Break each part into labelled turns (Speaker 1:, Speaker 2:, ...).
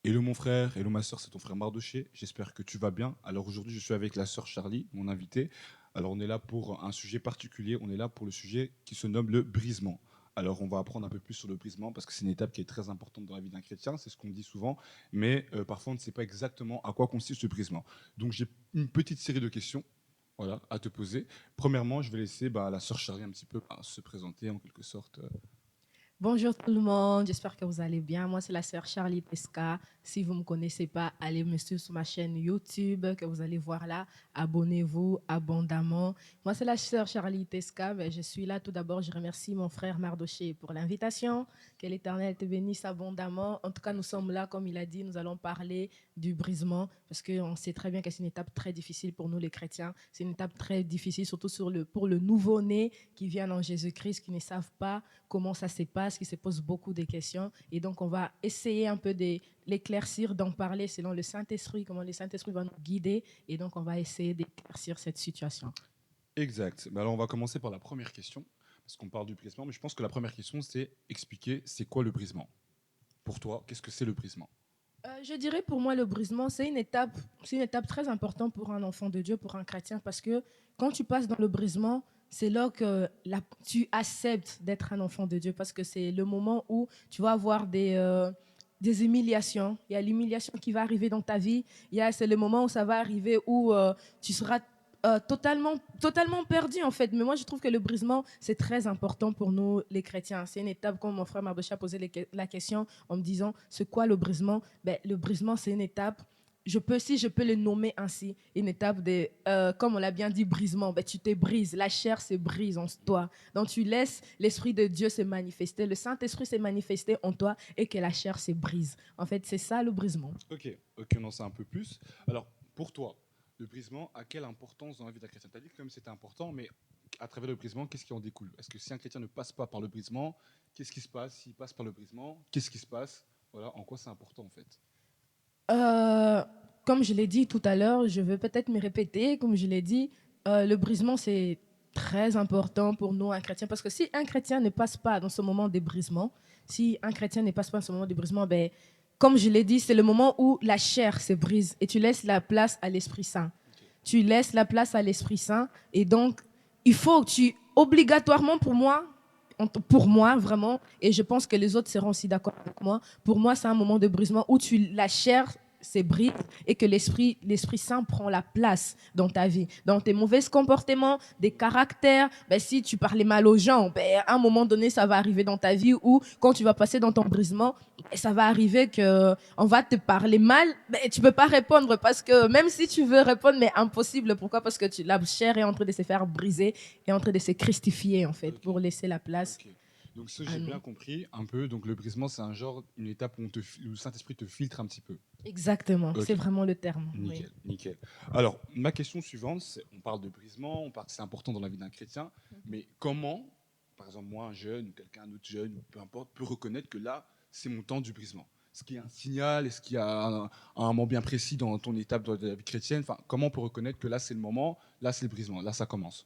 Speaker 1: Hello mon frère, hello ma soeur, c'est ton frère Mardoché. J'espère que tu vas bien. Alors aujourd'hui, je suis avec la soeur Charlie, mon invitée. Alors on est là pour un sujet particulier, on est là pour le sujet qui se nomme le brisement. Alors on va apprendre un peu plus sur le brisement parce que c'est une étape qui est très importante dans la vie d'un chrétien, c'est ce qu'on dit souvent, mais parfois on ne sait pas exactement à quoi consiste ce brisement. Donc j'ai une petite série de questions voilà, à te poser. Premièrement, je vais laisser la soeur Charlie un petit peu se présenter en quelque sorte.
Speaker 2: Bonjour tout le monde, j'espère que vous allez bien. Moi, c'est la sœur Charlie Tesca. Si vous ne me connaissez pas, allez me suivre sur ma chaîne YouTube que vous allez voir là. Abonnez-vous abondamment. Moi, c'est la sœur Charlie Tesca. Je suis là. Tout d'abord, je remercie mon frère Mardoché pour l'invitation. Que l'Éternel te bénisse abondamment. En tout cas, nous sommes là, comme il a dit, nous allons parler du brisement parce qu'on sait très bien que c'est une étape très difficile pour nous les chrétiens. C'est une étape très difficile, surtout pour le nouveau-né qui vient en Jésus-Christ, qui ne savent pas comment ça se passe, qui se pose beaucoup de questions. Et donc, on va essayer un peu de l'éclaircir, d'en parler selon le Saint-Esprit, comment le Saint-Esprit va nous guider. Et donc, on va essayer d'éclaircir cette situation.
Speaker 1: Exact. Alors on va commencer par la première question, parce qu'on parle du brisement, mais je pense que la première question, c'est expliquer c'est quoi le brisement. Pour toi, qu'est-ce que c'est le brisement?
Speaker 2: Je dirais pour moi, le brisement, c'est une étape très importante pour un enfant de Dieu, pour un chrétien, parce que quand tu passes dans le brisement, c'est là que tu acceptes d'être un enfant de Dieu, parce que c'est le moment où tu vas avoir des humiliations. Il y a l'humiliation qui va arriver dans ta vie. C'est le moment où ça va arriver où tu seras totalement perdu en fait. Mais moi, je trouve que le brisement, c'est très important pour nous, les chrétiens. C'est une étape, comme mon frère Mardocha a posé la question en me disant, c'est quoi le brisement? Le brisement, c'est une étape, si je peux le nommer ainsi, une étape comme on l'a bien dit, brisement. Tu te brises, la chair se brise en toi. Donc tu laisses l'Esprit de Dieu se manifester, le Saint-Esprit se manifester en toi et que la chair se brise. En fait, c'est ça le brisement.
Speaker 1: Ok, ok, on en sait un peu plus. Alors, pour toi, le brisement a quelle importance dans la vie d'un chrétien? Tu as dit que comme c'était important, mais à travers le brisement, qu'est-ce qui en découle? Est-ce que si un chrétien ne passe pas par le brisement, qu'est-ce qui se passe? S'il passe par le brisement, qu'est-ce qui se passe? Voilà, en quoi c'est important en fait?
Speaker 2: Euh, Comme je l'ai dit tout à l'heure, je vais peut-être me répéter, comme je l'ai dit, le brisement, c'est très important pour nous, un chrétien, parce que si un chrétien ne passe pas dans ce moment de brisement, si un chrétien ne passe pas dans ce moment de brisement, comme je l'ai dit, c'est le moment où la chair se brise et tu laisses la place à l'Esprit Saint.
Speaker 1: Ok.
Speaker 2: Tu laisses la place à l'Esprit Saint et donc, il faut que obligatoirement pour moi vraiment, et je pense que les autres seront aussi d'accord avec moi, pour moi, c'est un moment de brisement où la chair se brise et que l'Esprit Saint prend la place dans ta vie, dans tes mauvais comportements, des caractères. Si tu parlais mal aux gens, à un moment donné, ça va arriver dans ta vie où, quand tu vas passer dans ton brisement, ça va arriver que on va te parler mal, mais tu peux pas répondre parce que même si tu veux répondre, mais impossible. Pourquoi? Parce que la chair est en train de se faire briser, est en train de se christifier en fait,
Speaker 1: Ok.
Speaker 2: pour laisser la place
Speaker 1: Ok. Donc ça,
Speaker 2: à
Speaker 1: j'ai
Speaker 2: nous.
Speaker 1: bien compris un peu. Donc le brisement, c'est un genre, une étape où, où le Saint-Esprit te filtre un petit peu.
Speaker 2: Exactement, c'est
Speaker 1: Ok.
Speaker 2: vraiment le terme. Oui.
Speaker 1: Nickel, nickel. Alors, ma question suivante, on parle de brisement, on parle que c'est important dans la vie d'un chrétien, mais comment, par exemple, moi, un jeune, ou quelqu'un d'autre jeune, ou peu importe, peut reconnaître que là, c'est mon temps du brisement? Est-ce qu'il y a un signal? Est-ce qu'il y a un moment bien précis dans ton étape de la vie chrétienne? Enfin, comment on peut reconnaître que là, c'est le moment, là, c'est le brisement, là, ça commence?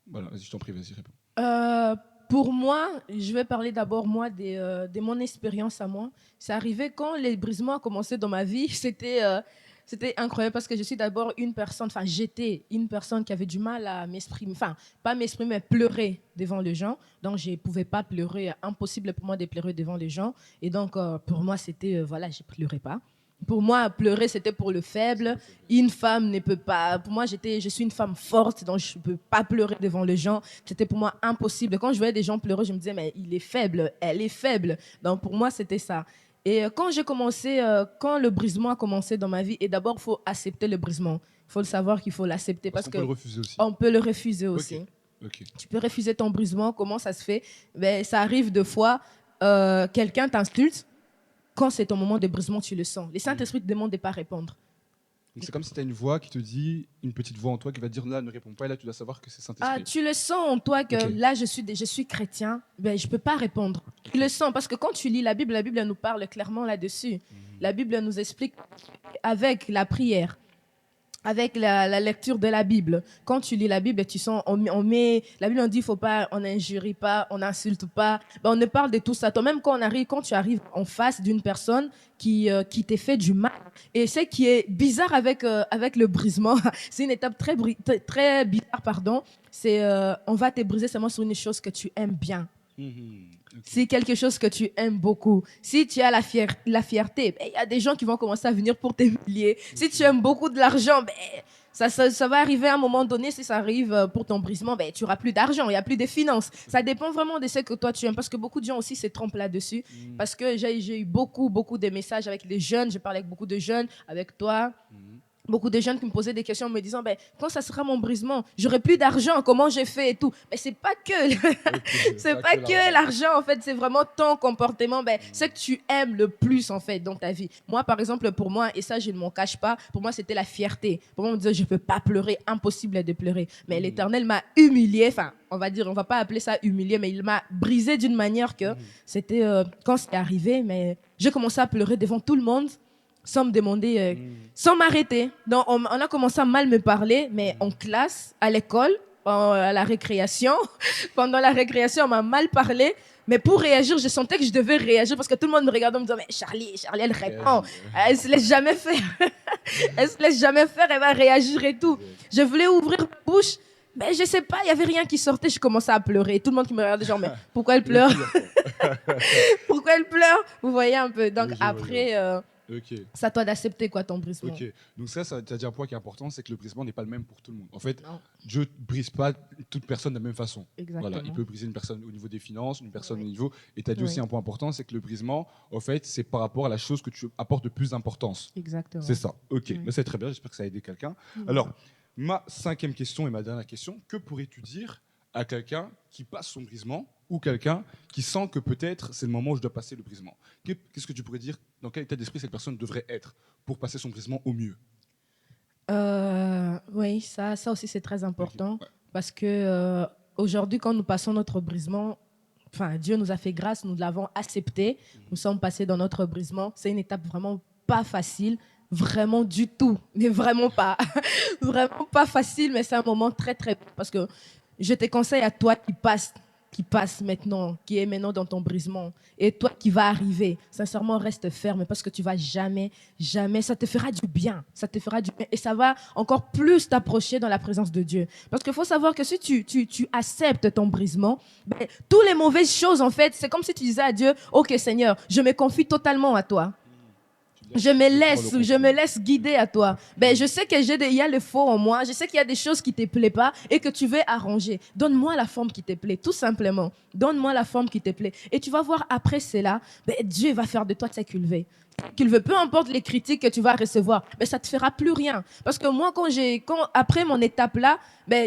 Speaker 1: Voilà, vas-y, je t'en prie, vas-y, réponds.
Speaker 2: Euh, pour moi, je vais parler d'abord moi de mon expérience à moi. C'est arrivé quand les brisements ont commencé dans ma vie. C'était incroyable parce que je suis d'abord une personne, enfin j'étais une personne qui avait du mal à m'exprimer, enfin pas m'exprimer, mais pleurer devant les gens. Donc je ne pouvais pas pleurer, impossible pour moi de pleurer devant les gens. Et donc pour moi c'était, voilà, je ne pleurais pas. Pour moi, pleurer, c'était pour le
Speaker 1: C'est
Speaker 2: faible.
Speaker 1: la faiblesse.
Speaker 2: Une femme ne peut pas. Pour moi, je suis une femme forte, donc je ne peux pas pleurer devant les gens. C'était pour moi impossible. Quand je voyais des gens pleurer, je me disais, mais il est faible, elle est faible. Donc pour moi, c'était ça. Et quand le brisement a commencé dans ma vie, et d'abord, il faut accepter le brisement. Il faut le savoir qu'il faut l'accepter
Speaker 1: Parce
Speaker 2: parce
Speaker 1: qu'on peut le
Speaker 2: que
Speaker 1: refuser aussi.
Speaker 2: on peut le refuser
Speaker 1: Ok,
Speaker 2: aussi.
Speaker 1: ok.
Speaker 2: Tu peux refuser ton brisement. Comment ça se fait? Ça arrive deux fois. Quelqu'un t'insulte. Quand c'est ton moment de brisement, tu le sens. Les
Speaker 1: Mhm.
Speaker 2: Saint-Esprit te demande de ne pas répondre.
Speaker 1: Donc c'est comme si tu as une voix qui te dit, une petite voix en toi qui va te dire là, ne réponds pas, et là, tu dois savoir que c'est
Speaker 2: Ah,
Speaker 1: Saint-Esprit.
Speaker 2: tu le sens en toi que
Speaker 1: Ok,
Speaker 2: là, je suis chrétien, je ne peux pas répondre. Tu
Speaker 1: ok.
Speaker 2: le sens parce que quand tu lis la Bible nous parle clairement là-dessus.
Speaker 1: Mhm.
Speaker 2: La Bible nous explique avec la prière. avec la lecture de la Bible. Quand tu lis la Bible, tu sens, la Bible on dit, faut pas, on n'injurie pas, on n'insulte pas. Ben, on ne parle de tout ça. Toi-même, quand tu arrives en face d'une personne qui t'est fait du mal, et ce qui est bizarre avec le brisement, c'est une étape très bizarre, pardon. C'est, on va te briser seulement sur une chose que tu aimes bien. C'est quelque chose que tu aimes beaucoup. Si tu as la fierté, il y a des gens qui vont commencer à venir pour t'humilier. Si tu aimes beaucoup de l'argent, ça va arriver à un moment donné, si ça arrive pour ton brisement, tu n'auras plus d'argent, il n'y a plus de finances. Ça dépend vraiment de ce que toi tu aimes, parce que beaucoup de gens aussi se trompent là-dessus. Parce que j'ai eu beaucoup de messages avec les jeunes, je parle avec beaucoup de jeunes, avec toi. Beaucoup de jeunes qui me posaient des questions en me disant quand ça sera mon brisement, j'aurai plus d'argent, comment j'ai fait et tout. Mais c'est pas que c'est pas que l'argent en fait, c'est vraiment ton comportement, ce que tu aimes le plus en fait dans ta vie. Moi par exemple, pour moi, et ça je ne m'en cache pas, pour moi c'était la fierté. Pour moi on me disait je peux pas pleurer, impossible de pleurer. Mais l'Éternel m'a humilié, enfin on va pas appeler ça humilié, mais il m'a brisé d'une manière que c'était quand c'est arrivé, mais j'ai commencé à pleurer devant tout le monde. Sans me demander, sans m'arrêter. Donc, on a commencé à mal me parler, mais en classe, à l'école, à la récréation, pendant la récréation, on m'a mal parlé. Mais pour réagir, je sentais que je devais réagir parce que tout le monde me regardait en me disant mais Charlie, elle répond. Elle se laisse jamais faire. Elle se laisse jamais faire, elle va réagir et tout. Je voulais ouvrir ma bouche, mais je sais pas, il y avait rien qui sortait. Je commençais à pleurer. Tout le monde qui me regardait genre mais pourquoi elle pleure? Pourquoi elle pleure? Vous voyez un peu. Donc après... c'est à toi d'accepter ton brisement.
Speaker 1: Ok, donc ça t'a dit un point qui est important, c'est que le brisement n'est pas le même pour tout le monde. En fait, Dieu ne brise pas toute personne de la même façon.
Speaker 2: Exactement.
Speaker 1: Voilà, il peut briser une personne au niveau des finances, une personne au niveau... Et tu as dit aussi un point important, c'est que le brisement, en fait, c'est par rapport à la chose que tu apportes de plus d'importance.
Speaker 2: Exactement.
Speaker 1: C'est ça, ok. Mais c'est très bien, j'espère que ça a aidé quelqu'un. Alors, ma 5e question et ma dernière question, que pourrais-tu dire à quelqu'un qui passe son brisement ou quelqu'un qui sent que peut-être c'est le moment où je dois passer le brisement? Qu'est-ce que tu pourrais dire? Dans quel état d'esprit cette personne devrait être pour passer son brisement au mieux?
Speaker 2: Oui, ça aussi c'est très important parce que aujourd'hui quand nous passons notre brisement, Dieu nous a fait grâce, nous l'avons accepté, nous sommes passés dans notre brisement. C'est une étape vraiment pas facile, vraiment du tout, mais vraiment pas, vraiment pas facile, mais c'est un moment très très parce que je te conseille à toi qui passe maintenant, qui est maintenant dans ton brisement, et toi qui va arriver, sincèrement, reste ferme parce que tu vas jamais, ça te fera du bien, et ça va encore plus t'approcher dans la présence de Dieu. Parce qu'il faut savoir que si tu acceptes ton brisement, toutes les mauvaises choses, en fait, c'est comme si tu disais à Dieu, ok Seigneur, je me confie totalement à toi. Je me laisse guider à toi. Je sais qu'il y a le faux en moi. Je sais qu'il y a des choses qui ne te plaisent pas et que tu veux arranger. Donne-moi la forme qui te plaît, tout simplement. Donne-moi la forme qui te plaît. Et tu vas voir après cela, Dieu va faire de toi ce qu'il veut. Peu importe les critiques que tu vas recevoir, ça ne te fera plus rien. Parce que moi, après mon étape là,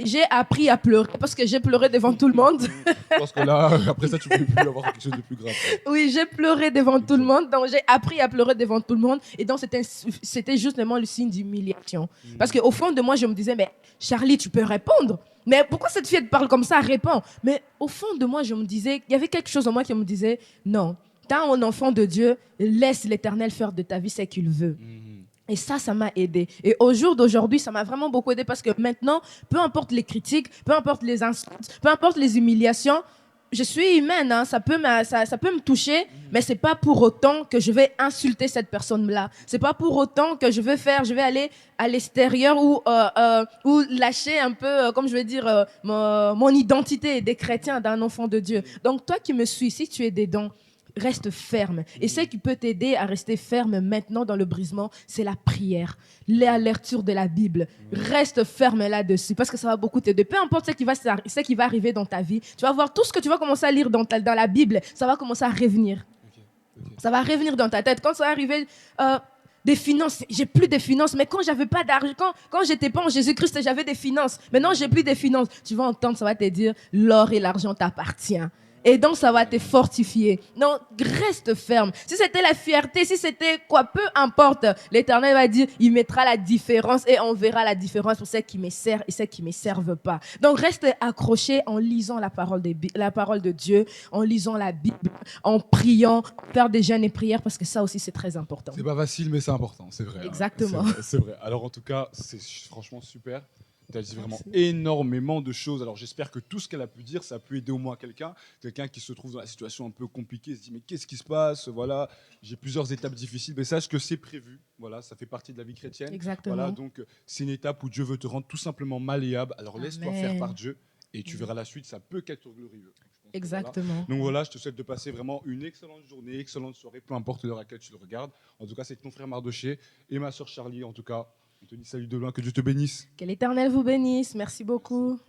Speaker 2: j'ai appris à pleurer parce que j'ai pleuré devant tout le monde.
Speaker 1: Parce que là, après ça, tu ne peux plus avoir quelque chose de plus grave.
Speaker 2: Oui, j'ai pleuré devant tout le monde. Donc, j'ai appris à pleurer devant tout le monde. Et donc, c'était justement le signe d'humiliation. Parce qu'au fond de moi, je me disais, mais Charlie, tu peux répondre. Mais pourquoi cette fille elle parle comme ça, répond? Mais au fond de moi, je me disais, il y avait quelque chose en moi qui me disait, non, tant un enfant de Dieu, laisse l'Éternel faire de ta vie ce qu'il veut. Et ça m'a aidé. Et au jour d'aujourd'hui, ça m'a vraiment beaucoup aidé parce que maintenant, peu importe les critiques, peu importe les insultes, peu importe les humiliations, je suis humaine, hein, ça peut me toucher, mais c'est pas pour autant que je vais insulter cette personne-là. C'est pas pour autant que je vais aller à l'extérieur ou lâcher un peu, comme je vais dire, mon identité des chrétiens, d'un enfant de Dieu. Donc toi qui me suis, si tu es dedans, reste ferme. Et ce qui peut t'aider à rester ferme maintenant dans le brisement, c'est la prière, la lecture de la Bible. Reste ferme là-dessus parce que ça va beaucoup t'aider. Peu importe ce qui va arriver dans ta vie, tu vas voir tout ce que tu vas commencer à lire dans la Bible, ça va commencer à revenir. Ça va revenir dans ta tête. Quand ça va arriver... des finances, j'ai plus de finances, mais quand j'avais pas d'argent, quand j'étais pas en Jésus-Christ, j'avais des finances. Maintenant, j'ai plus de finances. Tu vas entendre, ça va te dire, l'or et l'argent t'appartiennent. Et donc, ça va te fortifier. Donc, reste ferme. Si c'était la fierté, si c'était quoi, peu importe, l'Éternel va dire, il mettra la différence et on verra la différence pour ceux qui me servent et ceux qui ne me servent pas. Donc, reste accroché en lisant la parole de Dieu, en lisant la Bible, en priant, faire des jeûnes et prières parce que ça aussi, c'est très important.
Speaker 1: C'est pas facile, mais c'est important, c'est vrai. Hein.
Speaker 2: Exactement.
Speaker 1: C'est vrai. Alors en tout cas, c'est franchement super. Tu as dit vraiment
Speaker 2: Merci.
Speaker 1: énormément de choses. Alors j'espère que tout ce qu'elle a pu dire, ça a pu aider au moins quelqu'un qui se trouve dans la situation un peu compliquée, se dit mais qu'est-ce qui se passe? Voilà, j'ai plusieurs étapes difficiles, mais sache que c'est prévu. Voilà, ça fait partie de la vie chrétienne.
Speaker 2: Exactement.
Speaker 1: Voilà, donc c'est une étape où Dieu veut te rendre tout simplement malléable. Alors laisse-toi faire
Speaker 2: Amen.
Speaker 1: par Dieu et tu verras la suite, ça peut qu'être glorieux. Je pense que
Speaker 2: Exactement.
Speaker 1: voilà. Donc voilà, je te souhaite de passer vraiment une excellente journée, excellente soirée, peu importe l'heure à laquelle tu le regardes. En tout cas, c'est ton frère Mardoché et ma soeur Charlie. En tout cas, on te dit salut de loin, que Dieu te bénisse.
Speaker 2: Que l'Éternel vous bénisse. Merci beaucoup.